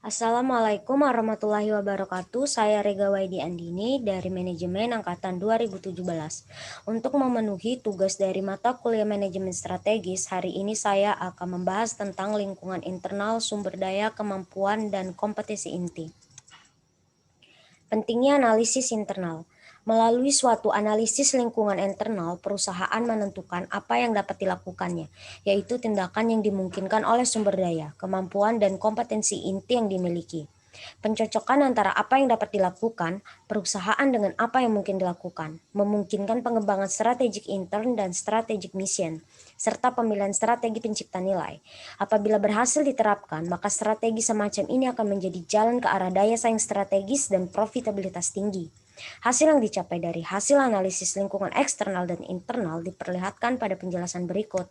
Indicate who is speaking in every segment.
Speaker 1: Assalamualaikum warahmatullahi wabarakatuh. Saya Rega Waidi Andini dari Manajemen Angkatan 2017. Untuk memenuhi tugas dari mata kuliah Manajemen Strategis, hari ini saya akan membahas tentang lingkungan internal, sumber daya, kemampuan, dan kompetisi inti. Pentingnya analisis internal. Melalui suatu analisis lingkungan internal, perusahaan menentukan apa yang dapat dilakukannya, yaitu tindakan yang dimungkinkan oleh sumber daya, kemampuan, dan kompetensi inti yang dimiliki. Pencocokan antara apa yang dapat dilakukan perusahaan dengan apa yang mungkin dilakukan, memungkinkan pengembangan strategik intern dan strategik mission, serta pemilihan strategi pencipta nilai. Apabila berhasil diterapkan, maka strategi semacam ini akan menjadi jalan ke arah daya saing strategis dan profitabilitas tinggi. Hasil yang dicapai dari hasil analisis lingkungan eksternal dan internal diperlihatkan pada penjelasan berikut.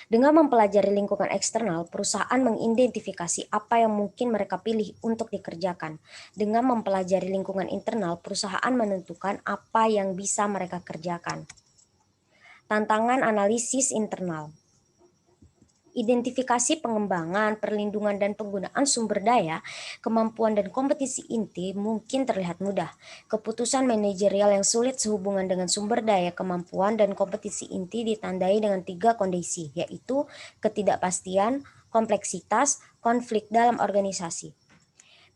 Speaker 1: Dengan mempelajari lingkungan eksternal, perusahaan mengidentifikasi apa yang mungkin mereka pilih untuk dikerjakan. Dengan mempelajari lingkungan internal, perusahaan menentukan apa yang bisa mereka kerjakan. Tantangan analisis internal. Identifikasi pengembangan, perlindungan, dan penggunaan sumber daya, kemampuan dan kompetisi inti mungkin terlihat mudah. Keputusan manajerial yang sulit sehubungan dengan sumber daya, kemampuan, dan kompetisi inti ditandai dengan 3 kondisi, yaitu ketidakpastian, kompleksitas, konflik dalam organisasi.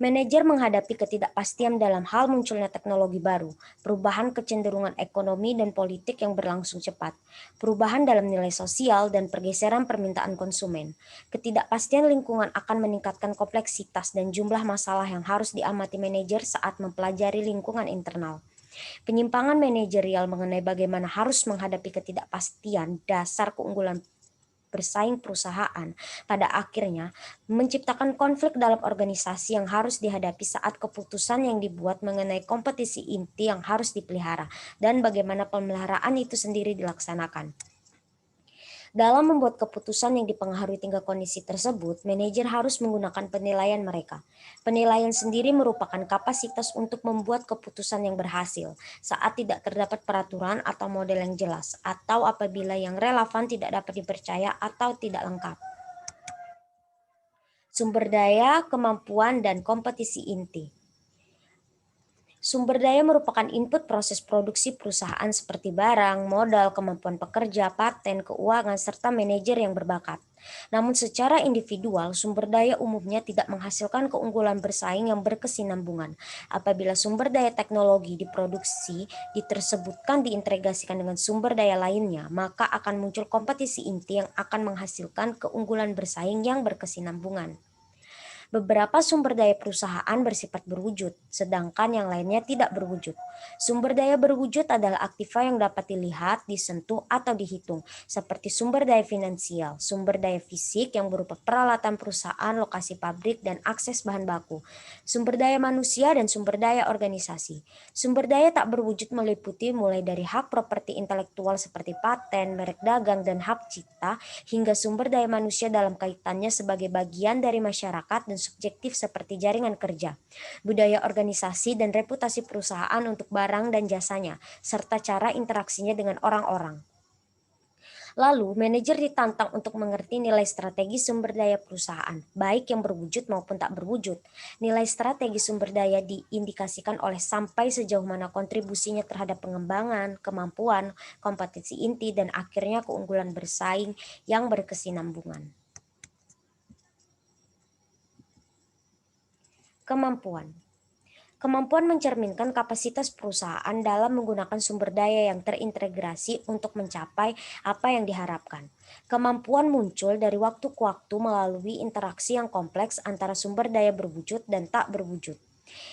Speaker 1: Manajer menghadapi ketidakpastian dalam hal munculnya teknologi baru, perubahan kecenderungan ekonomi dan politik yang berlangsung cepat, perubahan dalam nilai sosial, dan pergeseran permintaan konsumen. Ketidakpastian lingkungan akan meningkatkan kompleksitas dan jumlah masalah yang harus diamati manajer saat mempelajari lingkungan internal. Penyimpangan manajerial mengenai bagaimana harus menghadapi ketidakpastian dasar keunggulan bersaing perusahaan pada akhirnya menciptakan konflik dalam organisasi yang harus dihadapi saat keputusan yang dibuat mengenai kompetisi inti yang harus dipelihara dan bagaimana pemeliharaan itu sendiri dilaksanakan. Dalam membuat keputusan yang dipengaruhi 3 kondisi tersebut, manajer harus menggunakan penilaian mereka. Penilaian sendiri merupakan kapasitas untuk membuat keputusan yang berhasil saat tidak terdapat peraturan atau model yang jelas, atau apabila yang relevan tidak dapat dipercaya atau tidak lengkap. Sumber daya, kemampuan, dan kompetisi inti. Sumber daya merupakan input proses produksi perusahaan seperti barang, modal, kemampuan pekerja, paten, keuangan, serta manajer yang berbakat. Namun secara individual, sumber daya umumnya tidak menghasilkan keunggulan bersaing yang berkesinambungan. Apabila sumber daya teknologi diproduksi ditersebutkan diintegrasikan dengan sumber daya lainnya, maka akan muncul kompetisi inti yang akan menghasilkan keunggulan bersaing yang berkesinambungan. Beberapa sumber daya perusahaan bersifat berwujud, sedangkan yang lainnya tidak berwujud. Sumber daya berwujud adalah aktiva yang dapat dilihat, disentuh, atau dihitung, seperti sumber daya finansial, sumber daya fisik yang berupa peralatan perusahaan, lokasi pabrik, dan akses bahan baku, sumber daya manusia, dan sumber daya organisasi. Sumber daya tak berwujud meliputi mulai dari hak properti intelektual seperti paten, merek dagang, dan hak cipta, hingga sumber daya manusia dalam kaitannya sebagai bagian dari masyarakat dan subjektif seperti jaringan kerja, budaya organisasi dan reputasi perusahaan untuk barang dan jasanya, serta cara interaksinya dengan orang-orang. Lalu, manajer ditantang untuk mengerti nilai strategi sumber daya perusahaan, baik yang berwujud maupun tak berwujud. Nilai strategi sumber daya diindikasikan oleh sampai sejauh mana kontribusinya terhadap pengembangan, kemampuan, kompetensi inti, dan akhirnya keunggulan bersaing yang berkesinambungan. Kemampuan. Kemampuan mencerminkan kapasitas perusahaan dalam menggunakan sumber daya yang terintegrasi untuk mencapai apa yang diharapkan. Kemampuan muncul dari waktu ke waktu melalui interaksi yang kompleks antara sumber daya berwujud dan tak berwujud.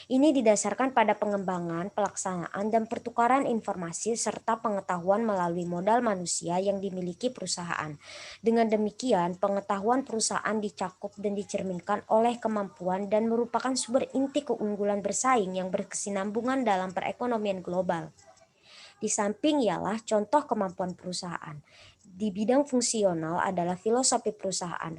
Speaker 1: Ini didasarkan pada pengembangan, pelaksanaan, dan pertukaran informasi serta pengetahuan melalui modal manusia yang dimiliki perusahaan. Dengan demikian, pengetahuan perusahaan dicakup dan dicerminkan oleh kemampuan dan merupakan sumber inti keunggulan bersaing yang berkesinambungan dalam perekonomian global. Di samping ialah contoh kemampuan perusahaan. Di bidang fungsional adalah filosofi perusahaan.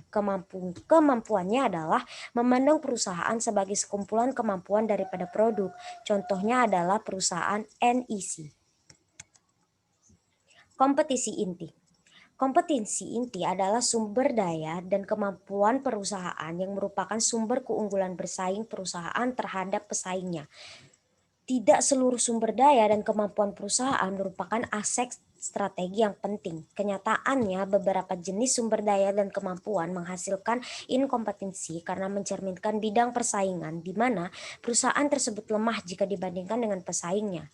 Speaker 1: Kemampuannya adalah memandang perusahaan sebagai sekumpulan kemampuan daripada produk. Contohnya adalah perusahaan NEC. Kompetisi inti. Kompetensi inti adalah sumber daya dan kemampuan perusahaan yang merupakan sumber keunggulan bersaing perusahaan terhadap pesaingnya. Tidak seluruh sumber daya dan kemampuan perusahaan merupakan aset strategi yang penting. Kenyataannya, beberapa jenis sumber daya dan kemampuan menghasilkan inkompetensi karena mencerminkan bidang persaingan di mana perusahaan tersebut lemah jika dibandingkan dengan pesaingnya.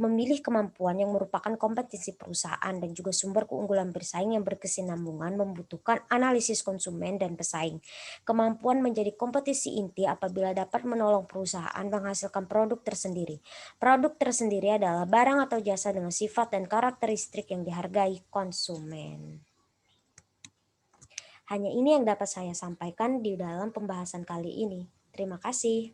Speaker 1: Memilih kemampuan yang merupakan kompetensi perusahaan dan juga sumber keunggulan bersaing yang berkesinambungan membutuhkan analisis konsumen dan pesaing. Kemampuan menjadi kompetisi inti apabila dapat menolong perusahaan menghasilkan produk tersendiri. Produk tersendiri adalah barang atau jasa dengan sifat dan karakteristik yang dihargai konsumen. Hanya ini yang dapat saya sampaikan di dalam pembahasan kali ini. Terima kasih.